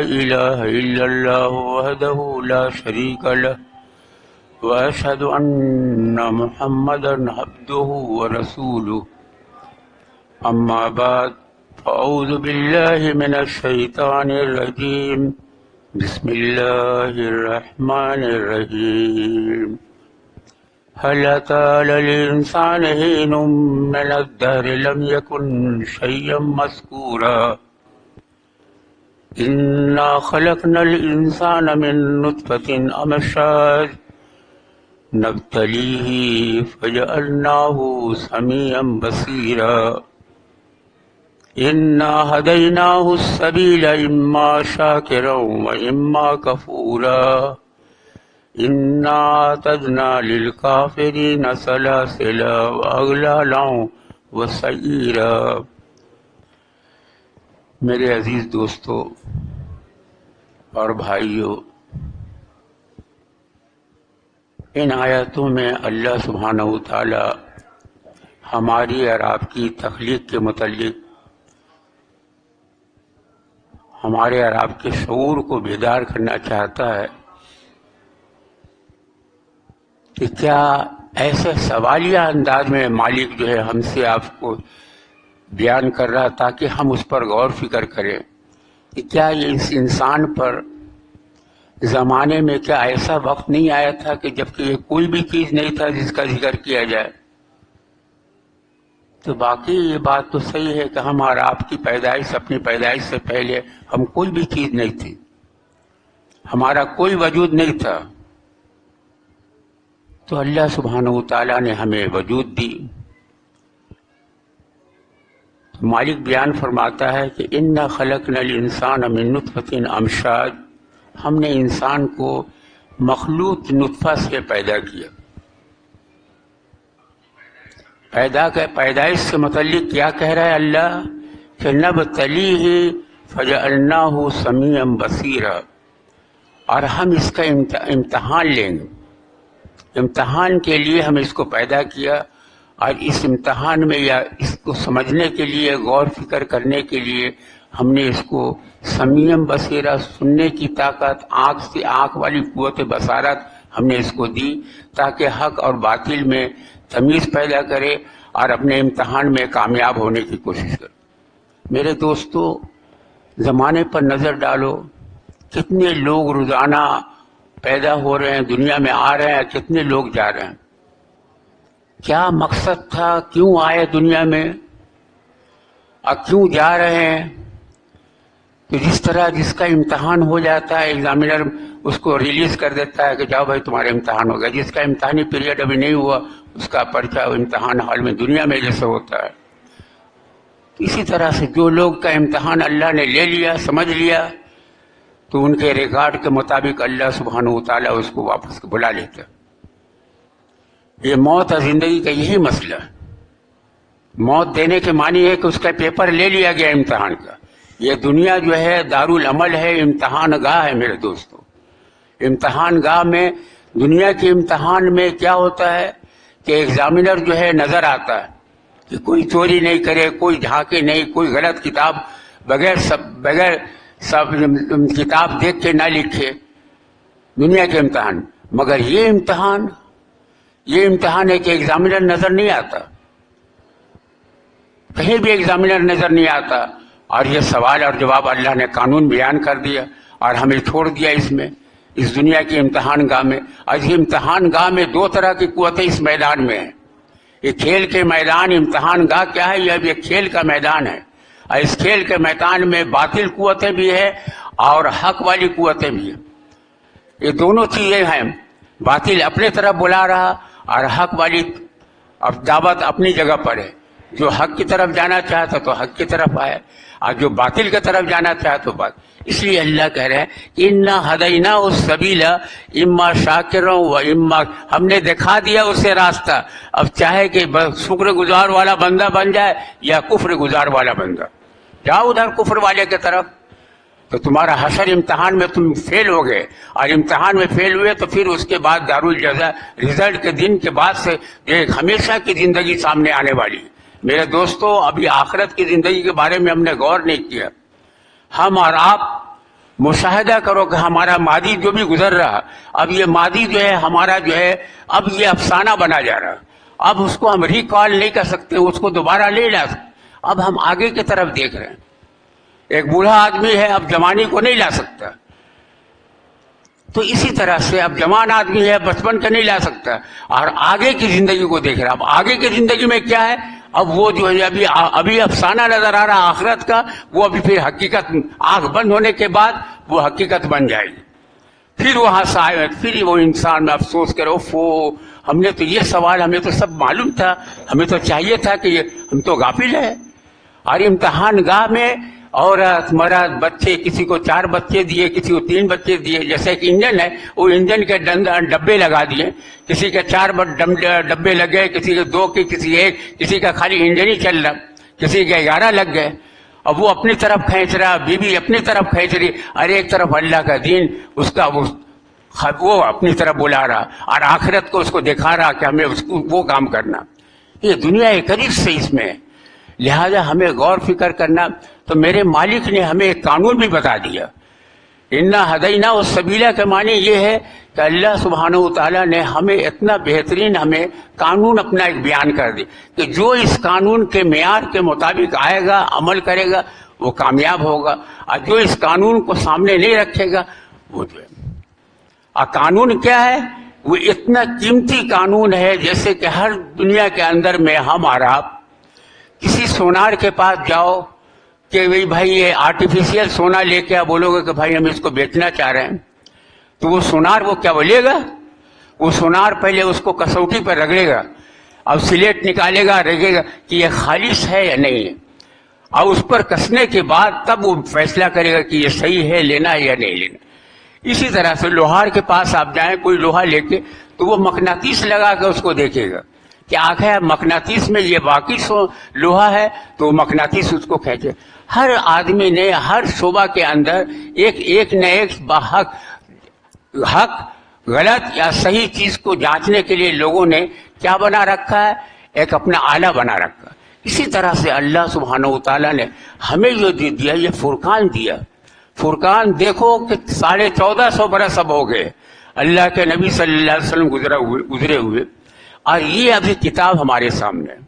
إله إلا الله وحده لا شريك له وأشهد أن محمدا عبده ورسوله أما بعد فأعوذ بالله من الشيطان الرجيم بسم الله الرحمن الرحيم هل أتى على الإنسان حين من الدهر لم يكن شيئا مذكورا إنا خلقنا الإنسان من نطفة أمشاج نبتليه فجعلناه سميعا بصيرا إنا هديناه السبيل إما شاكرا وإما كفورا إنا أعتدنا للكافرين سلاسلا وأغلالا وسعيرا۔ میرے عزیز دوستو اور بھائیو، ان آیاتوں میں اللہ سبحانہ و تعالی ہماری اور آپ کی تخلیق کے متعلق ہمارے اور آپ کے شعور کو بیدار کرنا چاہتا ہے کہ کیا ایسے سوالیہ انداز میں مالک جو ہے ہم سے آپ کو بیان کر رہا تاکہ ہم اس پر غور فکر کریں کہ کیا یہ اس انسان پر زمانے میں کیا ایسا وقت نہیں آیا تھا کہ جبکہ یہ کوئی بھی چیز نہیں تھا جس کا ذکر کیا جائے۔ تو باقی یہ بات تو صحیح ہے کہ ہم اور آپ کی پیدائش، اپنی پیدائش سے پہلے ہم کوئی بھی چیز نہیں تھی، ہمارا کوئی وجود نہیں تھا، تو اللہ سبحانہ و تعالیٰ نے ہمیں وجود دی۔ مالک بیان فرماتا ہے کہ انا خلقنا الانسان من نطفۃ امشاج، ہم نے انسان کو مخلوط نطفہ سے پیدا کیا۔ پیدائش سے متعلق کیا کہہ رہا ہے اللہ کہ نبتلیہ فجعلناہ سمیعا بصیرا، اور ہم اس کا امتحان لیں گے۔ امتحان کے لیے ہم اس کو پیدا کیا، اور اس امتحان میں یا اس کو سمجھنے کے لیے، غور فکر کرنے کے لیے ہم نے اس کو سمیع بصیرہ، سننے کی طاقت، آنکھ سے آنکھ والی قوت بصارت ہم نے اس کو دی تاکہ حق اور باطل میں تمیز پیدا کرے اور اپنے امتحان میں کامیاب ہونے کی کوشش کرے۔ میرے دوستو، زمانے پر نظر ڈالو، کتنے لوگ روزانہ پیدا ہو رہے ہیں، دنیا میں آ رہے ہیں، کتنے لوگ جا رہے ہیں۔ کیا مقصد تھا، کیوں آئے دنیا میں اور کیوں جا رہے ہیں؟ تو جس طرح جس کا امتحان ہو جاتا ہے، ایگزامینر اس کو ریلیز کر دیتا ہے کہ جاؤ بھائی تمہارا امتحان ہو گیا، جس کا امتحانی پیریڈ ابھی نہیں ہوا اس کا پرچہ امتحان ہال میں دنیا میں جیسے ہوتا ہے، اسی طرح سے جو لوگ کا امتحان اللہ نے لے لیا، سمجھ لیا، تو ان کے ریکارڈ کے مطابق اللہ سبحانہ و تعالیٰ اس کو واپس بلا لیتا ہے۔ یہ موت اور زندگی کا یہی مسئلہ ہے۔ موت دینے کے معنی ہے کہ اس کا پیپر لے لیا گیا امتحان کا۔ یہ دنیا جو ہے دارالعمل ہے، امتحان گاہ ہے میرے دوستو۔ امتحان گاہ میں، دنیا کے امتحان میں کیا ہوتا ہے کہ ایگزامینر جو ہے نظر آتا ہے کہ کوئی چوری نہیں کرے، کوئی جھانکے نہیں، کوئی غلط کتاب بغیر سب کتاب دیکھ کے نہ لکھے، دنیا کے امتحان۔ مگر یہ امتحان ہے کہ ایگزامینر نظر نہیں آتا، کہیں بھی ایگزامینر نظر نہیں آتا، اور یہ سوال اور جواب اللہ نے قانون بیان کر دیا اور ہمیں چھوڑ دیا اس دنیا کے امتحان گاہ میں۔ اور یہ امتحان گاہ میں دو طرح کی قوتیں اس میدان میں ہیں۔ یہ کھیل کے میدان، امتحان گاہ کیا ہے؟ یہ اب ایک کھیل کا میدان ہے، اور اس کھیل کے میدان میں باطل قوتیں بھی ہیں اور حق والی قوتیں بھی ہیں۔ یہ دونوں چیزیں ہیں، باطل اپنے طرف بلا رہا اور حق والی اب دعوت اپنی جگہ پر ہے۔ جو حق کی طرف جانا چاہتا تو حق کی طرف آئے، اور جو باطل کی طرف جانا چاہتا تو بات۔ اس لیے اللہ کہہ رہے ہیں انا ہدیناہ السبیل اما شاکرا و اما، ہم نے دکھا دیا اسے راستہ، اب چاہے کہ شکر گزار والا بندہ بن جائے یا کفر گزار والا بندہ۔ جاؤ ادھر کفر والے کی طرف، تو تمہارا حشر امتحان میں تم فیل ہو گئے، اور امتحان میں فیل ہوئے تو پھر اس کے بعد دارالجزا رزلٹ کے دن کے بعد سے ایک ہمیشہ کی زندگی سامنے آنے والی ہے۔ میرے دوستو، ابھی آخرت کی زندگی کے بارے میں ہم نے غور نہیں کیا۔ ہم اور آپ مشاہدہ کرو کہ ہمارا ماضی جو بھی گزر رہا، اب یہ ماضی جو ہے ہمارا جو ہے اب یہ افسانہ بنا جا رہا، اب اس کو ہم ریکال نہیں کر سکتے، اس کو دوبارہ نہیں لا سکتے، اب ہم آگے کی طرف دیکھ رہے ہیں۔ ایک بوڑھا آدمی ہے، اب جوانی کو نہیں لا سکتا، تو اسی طرح سے اب جوان آدمی ہے، بچپن کا نہیں لا سکتا، اور آگے کی زندگی کو دیکھ رہا۔ اب آگے کی زندگی میں کیا ہے؟ اب وہ جو ہے ابھی افسانہ نظر آ رہا آخرت کا، وہ ابھی پھر حقیقت، آنکھ بند ہونے کے بعد وہ حقیقت بن جائے گی۔ پھر وہاں سے آئے، پھر وہ انسان میں افسوس کرے، ہم نے تو یہ سوال، ہمیں تو سب معلوم تھا، ہمیں تو چاہیے تھا کہ ہم تو غافل ہیں۔ اور امتحان گاہ میں عورت مرد بچے، کسی کو 4 بچے دیے، کسی کو 3 بچے دیے، جیسے ایک انجن ہے، وہ انجن کے ڈبے لگا دیے، کسی کے 4 ڈبے لگ گئے، کسی کے 2 کے، کسی 1، کسی کا خالی انجن ہی چل رہا، کسی کے 11 لگ گئے۔ اب وہ اپنی طرف کھینچ رہا، بیوی اپنی طرف کھینچ رہی، اور ایک طرف اللہ کا دین اس کا وہ اپنی طرف بلا رہا، اور آخرت کو اس کو دکھا رہا کہ ہمیں اس کو وہ کام کرنا۔ یہ دنیا ایک قریب سے اس میں ہے، لہذا ہمیں غور فکر کرنا۔ تو میرے مالک نے ہمیں ایک قانون بھی بتا دیا، انا ہدینا السبیلا کے معنی یہ ہے کہ اللہ سبحانہ وتعالیٰ نے ہمیں اتنا بہترین ہمیں قانون اپنا ایک بیان کر دی کہ جو اس قانون کے معیار کے مطابق آئے گا، عمل کرے گا، وہ کامیاب ہوگا، اور جو اس قانون کو سامنے نہیں رکھے گا وہ جو ہے۔ اور قانون کیا ہے؟ وہ اتنا قیمتی قانون ہے جیسے کہ ہر دنیا کے اندر میں ہم اور آپ کسی سونار کے پاس جاؤ کہ بھائی یہ آرٹیفیشیل سونا لے کے آپ بولو گے کہ بھائی ہم اس کو بیچنا چاہ رہے ہیں، تو وہ سونار وہ کیا بولے گا؟ وہ سونار پہلے اس کو کسوٹی پر رگڑے گا، اب سلیٹ نکالے گا، رگے گا کہ یہ خالص ہے یا نہیں ہے، اور اس پر کسنے کے بعد تب وہ فیصلہ کرے گا کہ یہ صحیح ہے، لینا ہے یا نہیں لینا۔ اسی طرح سے لوہار کے پاس آپ جائیں کوئی لوہا لے کے، تو وہ مقناطیس لگا کے اس کو دیکھے گا کہ آخر مقناطیس میں یہ واقعی لوہا ہے، تو مقناطیس اس کو کھینچے۔ ہر آدمی نے ہر شعبہ کے اندر ایک نہ ایک حق غلط یا صحیح چیز کو جانچنے کے لیے لوگوں نے کیا بنا رکھا ہے؟ ایک اپنا آلہ بنا رکھا۔ اسی طرح سے اللہ سبحانہ وتعالیٰ نے ہمیں جو دیا، یہ فرقان دیا۔ فرقان دیکھو کہ 1450 برس اب ہو گئے اللہ کے نبی صلی اللہ علیہ وسلم گزرے ہوئے، اور یہ ابھی کتاب ہمارے سامنے ہے۔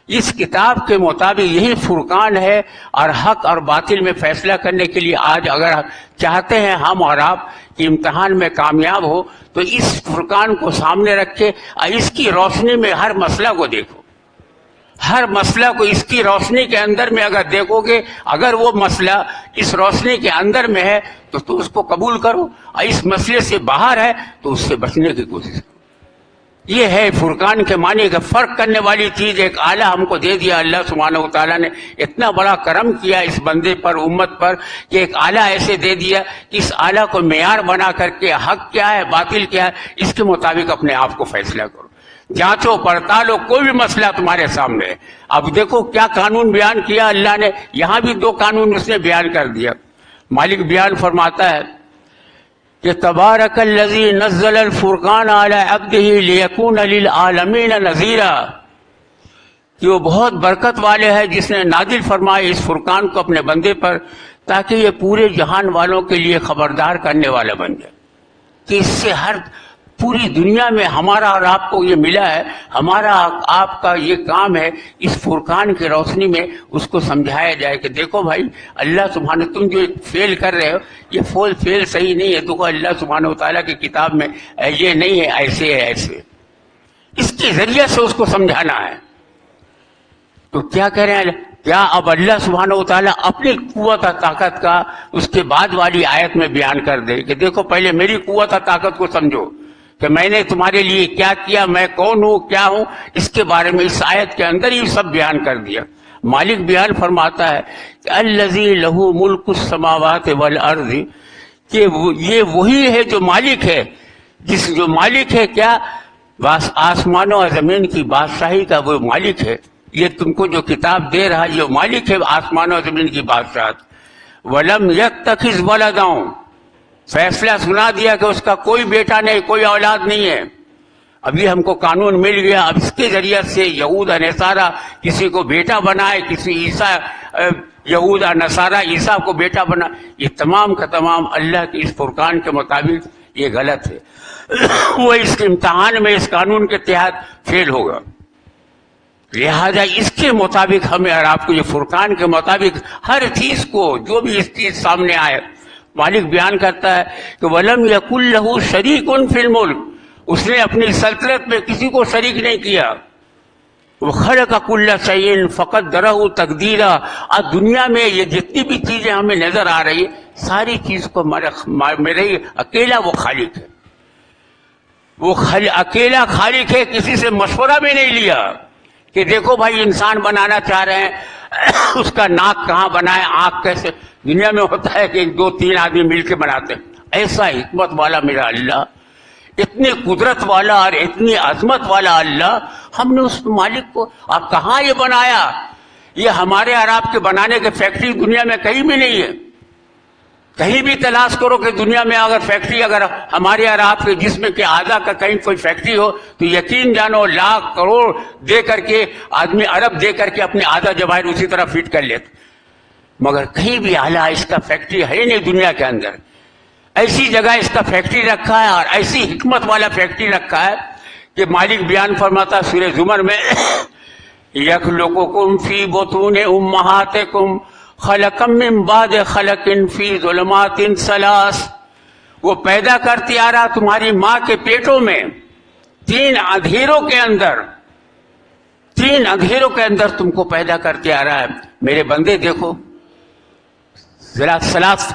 اس کتاب کے مطابق یہی فرقان ہے، اور حق اور باطل میں فیصلہ کرنے کے لیے آج اگر چاہتے ہیں ہم اور آپ کہ امتحان میں کامیاب ہو، تو اس فرقان کو سامنے رکھے اور اس کی روشنی میں ہر مسئلہ کو دیکھو۔ ہر مسئلہ کو اس کی روشنی کے اندر میں اگر دیکھو گے، اگر وہ مسئلہ اس روشنی کے اندر میں ہے تو اس کو قبول کرو، اور اس مسئلے سے باہر ہے تو اس سے بچنے کی کوشش کرو۔ یہ ہے فرقان کے معنی کا فرق کرنے والی چیز۔ ایک آلہ ہم کو دے دیا اللہ سبحانہ وتعالیٰ نے، اتنا بڑا کرم کیا اس بندے پر، امت پر، کہ ایک آلہ ایسے دے دیا کہ اس آلہ کو معیار بنا کر کے حق کیا ہے باطل کیا ہے اس کے مطابق اپنے آپ کو فیصلہ کرو، جانچو پڑتالو، کوئی بھی مسئلہ تمہارے سامنے ہے۔ اب دیکھو کیا قانون بیان کیا اللہ نے، یہاں بھی 2 قانون اس نے بیان کر دیا۔ مالک بیان فرماتا ہے کہ تبارک الذی نزل الفرقان علی عبدہ لیکون للعالمین نذیرا، کہ وہ بہت برکت والے ہے جس نے نازل فرمائے اس فرقان کو اپنے بندے پر، تاکہ یہ پورے جہان والوں کے لیے خبردار کرنے والا بن جائے، کہ اس سے ہر پوری دنیا میں ہمارا اور آپ کو یہ ملا ہے، ہمارا آپ کا یہ کام ہے اس فرقان کی روشنی میں اس کو سمجھایا جائے کہ دیکھو بھائی اللہ سبحانہ، تم جو فیل کر رہے ہو یہ فیل صحیح نہیں ہے، دیکھو اللہ سبحانہ وتعالیٰ کی کتاب میں یہ نہیں ہے، ایسے ہے ایسے، اس کے ذریعے سے اس کو سمجھانا ہے۔ تو کیا کہہ رہے ہیں؟ کیا اب اللہ سبحانہ وتعالیٰ اپنی قوت اور طاقت کا اس کے بعد والی آیت میں بیان کر دے کہ دیکھو پہلے میری قوت اور طاقت کو سمجھو کہ میں نے تمہارے لیے کیا کیا، میں کون ہوں، کیا ہوں، اس کے بارے میں اس آیت کے اندر ہی سب بیان کر دیا۔ مالک بیان فرماتا ہے کہ الذی لہ ملک السماوات والارض، کہ یہ وہی ہے جو مالک ہے، جو مالک ہے کیا؟ آسمانوں اور زمین کی بادشاہی کا وہ مالک ہے۔ یہ تم کو جو کتاب دے رہا ہے یہ مالک ہے آسمانوں اور زمین کی بادشاہت۔ ولم یتخذ ولدا، فیصلہ سنا دیا کہ اس کا کوئی بیٹا نہیں، کوئی اولاد نہیں ہے۔ ابھی ہم کو قانون مل گیا، اب اس کے ذریعے سے یہود اور نصارہ کسی کو بیٹا بنائے، کسی عیسیٰ یہودا نصارہ عیسیٰ کو بیٹا بنا، یہ تمام کا تمام اللہ کے اس فرقان کے مطابق یہ غلط ہے. وہ اس امتحان میں اس قانون کے تحت فیل ہوگا. لہذا اس کے مطابق ہمیں اور آپ کو یہ فرقان کے مطابق ہر چیز کو جو بھی اس چیز سامنے آئے، مالک بیان کرتا ہے کہ وَلَمْ يَكُنْ لَهُ شَرِيكٌ فِي الْمُلْكِ، اس نے اپنی سلطنت میں کسی کو شریک نہیں کیا. وَخَلَقَ كُلَّ شَيْءٍ فَقَدَّرَهُ تَقْدِيرًا. آج دنیا میں یہ جتنی بھی چیزیں ہمیں نظر آ رہی ہیں، ساری چیز کو میرے اکیلا وہ خالق ہے. وہ اکیلا خالق ہے، کسی سے مشورہ بھی نہیں لیا کہ دیکھو بھائی انسان بنانا چاہ رہے ہیں، اس کا ناک کہاں بنائے، آنکھ کیسے. دنیا میں ہوتا ہے کہ 2-3 آدمی مل کے بناتے ہیں. ایسا حکمت والا میرا اللہ، اتنی قدرت والا اور اتنی عظمت والا اللہ، ہم نے اس مالک کو آپ کہاں یہ بنایا؟ یہ ہمارے اور آپ کے بنانے کے فیکٹری دنیا میں کہیں بھی نہیں ہے. کہیں بھی تلاش کرو کہ دنیا میں اگر فیکٹری اگر ہمارے اور آپ کے جسم کے اعضاء کا کہیں کوئی فیکٹری ہو تو یقین جانو لاکھ کروڑ دے کر کے آدمی ارب دے کر کے اپنے اعضاء جواہر اسی طرح فٹ کر لیتے، مگر کہیں بھی اعلیٰ اس کا فیکٹری ہے نہیں دنیا کے اندر. ایسی جگہ اس کا فیکٹری رکھا ہے اور ایسی حکمت والا فیکٹری رکھا ہے کہ مالک بیان فرماتا ہے سورہ زمر میں یخلقکم فی بطون امہاتکم خلقا من بعد خلق فی ظلمات ثلاث. وہ پیدا کرتے آ رہا تمہاری ماں کے پیٹوں میں 3 اندھیروں کے اندر تم کو پیدا کرتے آ رہا ہے. میرے بندے دیکھو ذرا ثلاث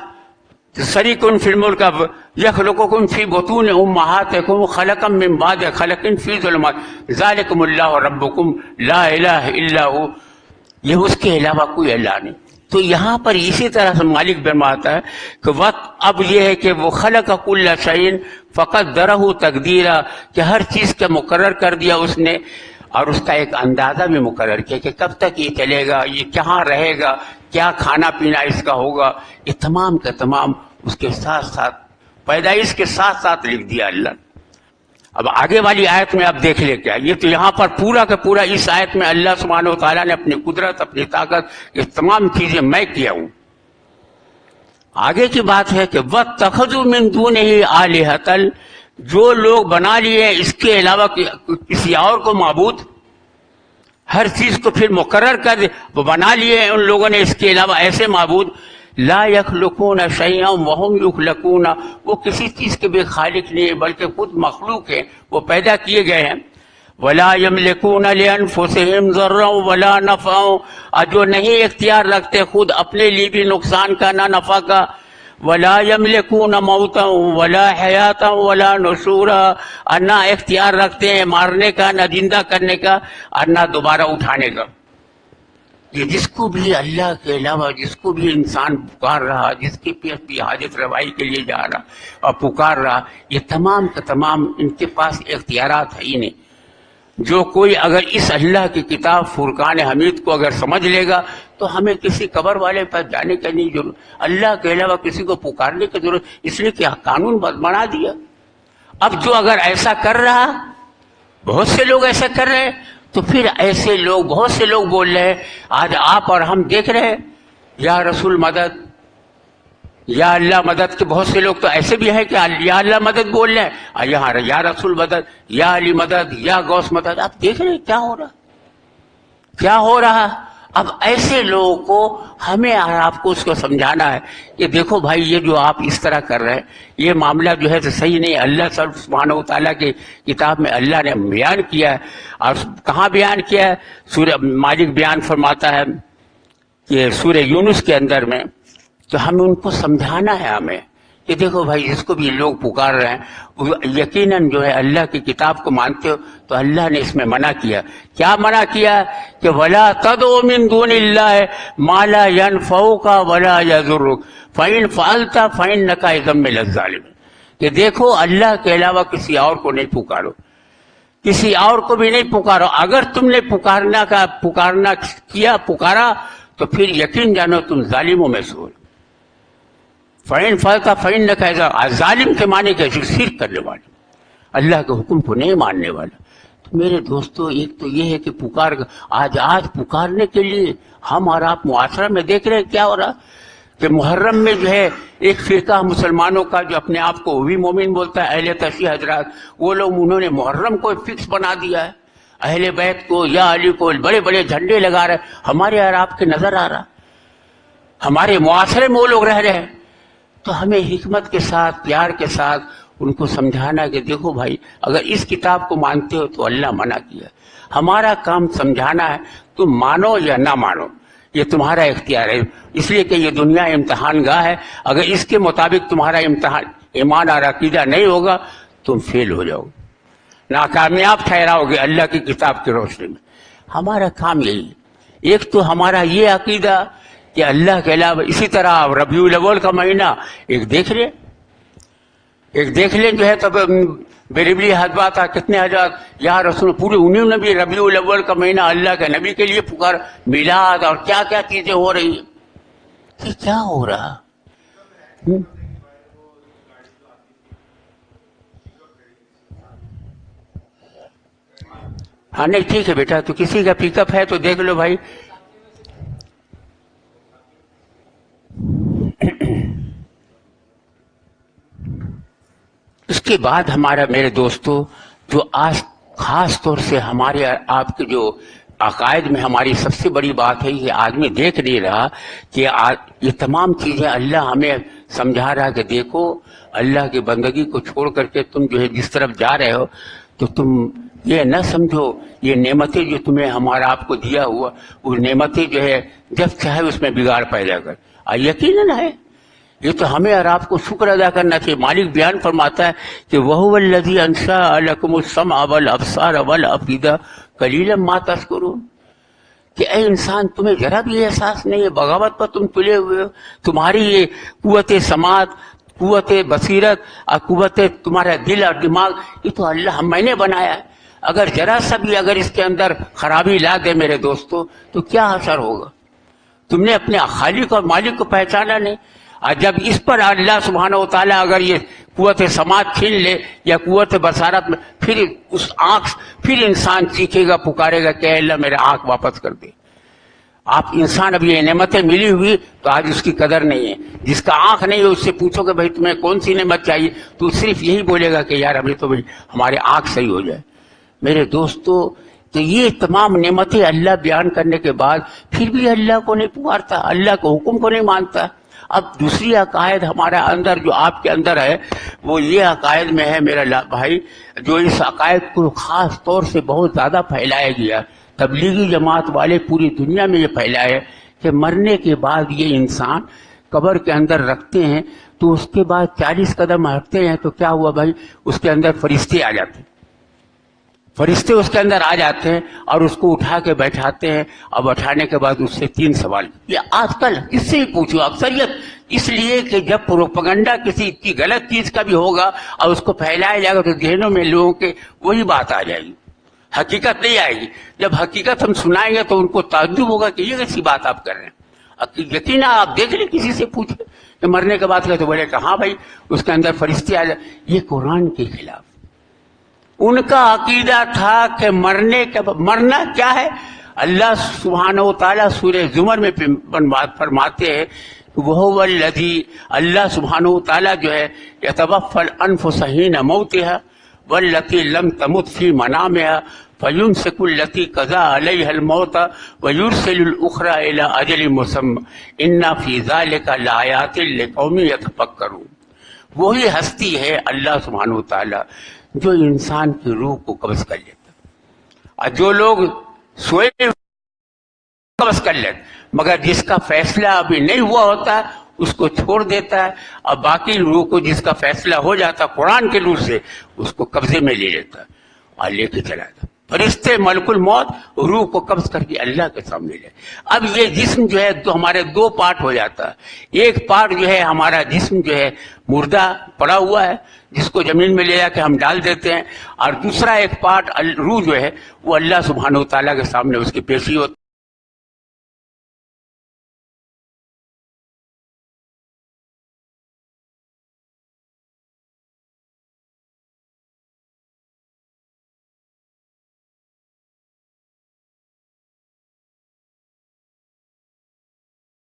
شریکن فی الملک یخلقکم فی بطون امہاتکم خلقا من بعد خلق فی ظلمات ذالکم اللہ ربکم لا الہ الا ہو. یہ اس کے علاوہ کوئی اللہ نہیں. تو یہاں پر اسی طرح سے مالک فرماتا ہے کہ وقت اب یہ ہے کہ وہ خلق کل شیء فقدرہ تقدیرا، کہ ہر چیز کا مقرر کر دیا اس نے اور اس کا ایک اندازہ بھی مقرر کیا کہ کب تک یہ چلے گا، یہ کہاں رہے گا، کیا کھانا پینا اس کا ہوگا. یہ تمام کا تمام اس کے ساتھ ساتھ پیدائش کے ساتھ ساتھ لکھ دیا اللہ. اب آگے والی آیت میں آپ دیکھ لیں کیا، یہ تو یہاں پر پورا کا پورا اس آیت میں اللہ سبحانہ و تعالیٰ نے اپنی قدرت، اپنی طاقت، یہ تمام چیزیں میں کیا ہوں. آگے کی بات ہے کہ وَاتَّخَذُوا مِن دُونِهِ آلِهَةً، جو لوگ بنا لیے اس کے علاوہ کسی اور کو معبود، ہر چیز کو پھر مقرر کر دے، وہ بنا لیے ان لوگوں نے اس کے علاوہ ایسے معبود لا یخلقون شیئا وہم یخلقون، وہ کسی چیز کے بھی خالق نہیں ہے بلکہ خود مخلوق ہیں، وہ پیدا کیے گئے ہیں. ولا یملکون لانفسہم ضرا ولا نفعا، اور جو نہیں اختیار رکھتے خود اپنے لیے بھی نقصان کا نہ نفع کا. ولا یملکون موتا ولا حیاتا ولا نشورا، اور نہ اختیار رکھتے ہیں مارنے کا، نہ زندہ کرنے کا، اور نہ دوبارہ اٹھانے کا. یہ جس کو بھی اللہ کے علاوہ جس کو بھی انسان پکار رہا، جس کی بھی حاجت روائی کے لیے جا رہا اور پکار رہا، یہ تمام کا تمام ان کے پاس اختیارات ہے ہی نہیں. جو کوئی اگر اس اللہ کی کتاب فرقان حمید کو اگر سمجھ لے گا تو ہمیں کسی قبر والے پر جانے کا نہیں ضرورت، اللہ کے علاوہ کسی کو پکارنے کی ضرورت، اس لیے کہ قانون بنا دیا. اب جو اگر ایسا کر رہا، بہت سے لوگ ایسا کر رہے ہیں، تو پھر ایسے لوگ بہت سے لوگ بول رہے ہیں. آج آپ اور ہم دیکھ رہے ہیں یا رسول مدد، یا اللہ مدد کے بہت سے لوگ تو ایسے بھی ہیں کہ یا اللہ مدد بول رہے ہیں، یہاں یا رسول مدد، یا علی مدد، یا غوث مدد. آپ دیکھ رہے ہیں کیا ہو رہا. اب ایسے لوگوں کو ہمیں اور آپ کو اس کو سمجھانا ہے کہ دیکھو بھائی یہ جو آپ اس طرح کر رہے ہیں یہ معاملہ جو ہے تو صحیح نہیں. اللہ سبحانہ و تعالیٰ کی کتاب میں اللہ نے بیان کیا ہے، اور کہاں بیان کیا ہے؟ سورہ مالک بیان فرماتا ہے کہ سورہ یونس کے اندر میں، تو ہمیں ان کو سمجھانا ہے ہمیں کہ دیکھو بھائی جس کو بھی لوگ پکار رہے ہیں یقیناً جو ہے اللہ کی کتاب کو مانتے ہو، تو اللہ نے اس میں منع کیا. کیا منع کیا کہ وَلَا تَدْعُ مِن دُونِ اللَّهِ مَا لَا يَنْفَعُكَ وَلَا يَضُرُّكَ فَإِنْ فَعَلْتَ فَإِنَّكَ إِذًا مِنَ الظَّالِمِينَ. کہ دیکھو اللہ کے علاوہ کسی اور کو نہیں پکارو، کسی اور کو بھی نہیں پکارو. اگر تم نے پکارا تو پھر یقین جانو تم ظالموں میں سے ہو. فَإِنْ فَعَلْتَ فَإِنَّكَ إِذًا، ظالم کے معنی کہ شرک کرنے والے، اللہ کے حکم کو نہیں ماننے والا. میرے دوستو ایک تو یہ ہے کہ آج پکارنے کے لیے ہم اور آپ معاشرہ میں دیکھ رہے ہیں کیا ہو رہا کہ محرم میں جو ہے ایک فرقہ مسلمانوں کا جو اپنے آپ کو بھی مومن بولتا ہے، اہل تشیع حضرات، وہ لوگ انہوں نے محرم کو فکس بنا دیا ہے، اہل بیت کو یا علی کو بڑے بڑے جھنڈے لگا رہے، ہمارے اور آپ کے نظر آ رہا، ہمارے معاشرے میں وہ لوگ رہ رہے ہیں۔ تو ہمیں حکمت کے ساتھ، پیار کے ساتھ ان کو سمجھانا کہ دیکھو بھائی، اگر اس کتاب کو مانتے ہو تو اللہ منع کیا، ہمارا کام سمجھانا ہے، تم مانو یا نہ مانو یہ تمہارا اختیار ہے، اس لیے کہ یہ دنیا امتحان گاہ ہے، اگر اس کے مطابق تمہارا امتحان ایمان اور عقیدہ نہیں ہوگا تم فیل ہو جاؤ، ناکامیاب ٹھہراؤ گے اللہ کی کتاب کی روشنی میں۔ ہمارا کام یہی ہے، ایک تو ہمارا یہ عقیدہ کہ اللہ کے علاوہ، اسی طرح ربیع الاول کا مہینہ ایک دیکھ لیں جو ہے، تب بریبری حدبہ تھا، کتنے ہزار یا رسول، پورے انہوں نے بھی ربیع الاول کا مہینہ اللہ کے نبی کے لیے پکار، میلاد اور کیا کیا چیزیں ہو رہی ہیں، یہ کیا ہو رہا؟ ہاں نہیں ٹھیک ہے بیٹا، تو کسی کا پک اپ ہے تو دیکھ لو بھائی۔ اس کے بعد ہمارا، میرے دوستو، جو آج خاص طور سے ہمارے آپ کے جو عقائد میں ہماری سب سے بڑی بات ہے کہ آدمی دیکھ نہیں رہا کہ یہ تمام چیزیں اللہ ہمیں سمجھا رہا کہ دیکھو، اللہ کی بندگی کو چھوڑ کر کے تم جو ہے جس طرف جا رہے ہو، تو تم یہ نہ سمجھو یہ نعمتیں جو تمہیں ہمارا آپ کو دیا ہوا، وہ نعمتیں جو ہے جب چاہے اس میں بگاڑ پیدا کر، یقیناً ہے۔ یہ تو ہمیں اور آپ کو شکر ادا کرنا چاہیے۔ مالک بیان فرماتا ہے کہ وَهُوَ الَّذِي أَنشَأَ لَكُمُ السَّمْعَ وَالْأَبْصَارَ وَالْأَفْئِدَةَ قَلِيلًا مَا تَشْكُرُونَ، کہ اے انسان تمہیں ذرا بھی احساس نہیں ہے، بغاوت پر تم تلے ہوئے ہو، تمہاری یہ قوت سماعت، قوت بصیرت اور قوت تمہارا دل اور دماغ، یہ تو اللہ میں نے بنایا ہے، اگر ذرا سا بھی اگر اس کے اندر خرابی لا دے میرے دوستو تو کیا اثر ہوگا؟ تم نے اپنے خالق اور مالک کو پہچانا نہیں، اور جب اس پر اللہ سبحانہ و تعالیٰ اگر یہ قوت سماعت چھین لے یا قوت بصارت میں، پھر اس آنکھ، پھر انسان چیخے گا، پکارے گا کہ اے اللہ میرا آنکھ واپس کر دے۔ آپ انسان اب یہ نعمتیں ملی ہوئی تو آج اس کی قدر نہیں ہے، جس کا آنکھ نہیں ہے اس سے پوچھو کہ بھائی تمہیں کون سی نعمت چاہیے، تو صرف یہی بولے گا کہ یار ابھی تو بھائی ہمارے آنکھ صحیح ہو جائے۔ میرے دوستو، تو یہ تمام نعمتیں اللہ بیان کرنے کے بعد پھر بھی اللہ کو نہیں پکارتا، اللہ کے حکم کو نہیں مانتا۔ اب دوسری عقائد ہمارا اندر جو آپ کے اندر ہے، وہ یہ عقائد میں ہے میرا بھائی، جو اس عقائد کو خاص طور سے بہت زیادہ پھیلایا گیا، تبلیغی جماعت والے پوری دنیا میں یہ پھیلائے کہ مرنے کے بعد یہ انسان قبر کے اندر رکھتے ہیں تو اس کے بعد 40 قدم ہٹتے ہیں تو کیا ہوا بھائی، اس کے اندر فرشتے آ جاتے ہیں، فرشتے اس کے اندر آ جاتے ہیں اور اس کو اٹھا کے بیٹھاتے ہیں، اور اٹھانے کے بعد اس سے 3 سوال، یہ آج کل اس سے ہی پوچھو اکثریت، اس لیے کہ جب پروپیگنڈا کسی کی غلط چیز کا بھی ہوگا اور اس کو پھیلایا جائے گا تو ذہنوں میں لوگوں کے وہی بات آ جائے گی، حقیقت نہیں آئے گی۔ جب حقیقت ہم سنائیں گے تو ان کو تعجب ہوگا کہ یہ کیسی بات آپ کر رہے ہیں۔ یقینا آپ دیکھ لیں، کسی سے پوچھیں کہ مرنے کے بعد تو بولے کہ ہاں بھائی اس کے اندر فرشتے آ جائے، یہ قرآن کے خلاف۔ ان کا عقیدہ تھا کہ مرنا کیا ہے؟ اللہ سبحانہ و تعالیٰ سورہ زمر میں فرماتے ہیں وَهُوَ الَّذِي، اللہ سبحانہ و تعالیٰ جو ہے يَتَوَفَّى الْأَنفُسَ حِينَ مَوْتِهَا وَالَّتِي لَمْ تَمُتْ فِي مَنَامِهَا فَيُمْسِكُ الَّتِي قَضَىٰ عَلَيْهَا الْمَوْتَ وَيُرْسِلُ الْأُخْرَىٰ إِلَىٰ أَجَلٍ مُّسَمًّى إِنَّ فِي ذَٰلِكَ لَآيَاتٍ لِقَوْمٍ يَتَفَكَّرُونَ۔ وہی ہستی ہے اللہ سبحانہ و تعالیٰ جو انسان کی روح کو قبض کر لیتا، اور جو لوگ سوئے قبض کر لیتے، مگر جس کا فیصلہ ابھی نہیں ہوا ہوتا اس کو چھوڑ دیتا ہے، اور باقی روح کو جس کا فیصلہ ہو جاتا قرآن کے نور سے اس کو قبضے میں لے لیتا اور لے کے چلا جاتا۔ فرشتے ملک الموت روح کو قبض کر کے اللہ کے سامنے لے۔ اب یہ جسم جو ہے تو ہمارے 2 پارٹ ہو جاتا ہے، ایک پارٹ جو ہے ہمارا جسم جو ہے مردہ پڑا ہوا ہے جس کو زمین میں لے جا کے ہم ڈال دیتے ہیں، اور دوسرا ایک پارٹ روح جو ہے وہ اللہ سبحانہ و تعالیٰ کے سامنے اس کی پیشی ہوتی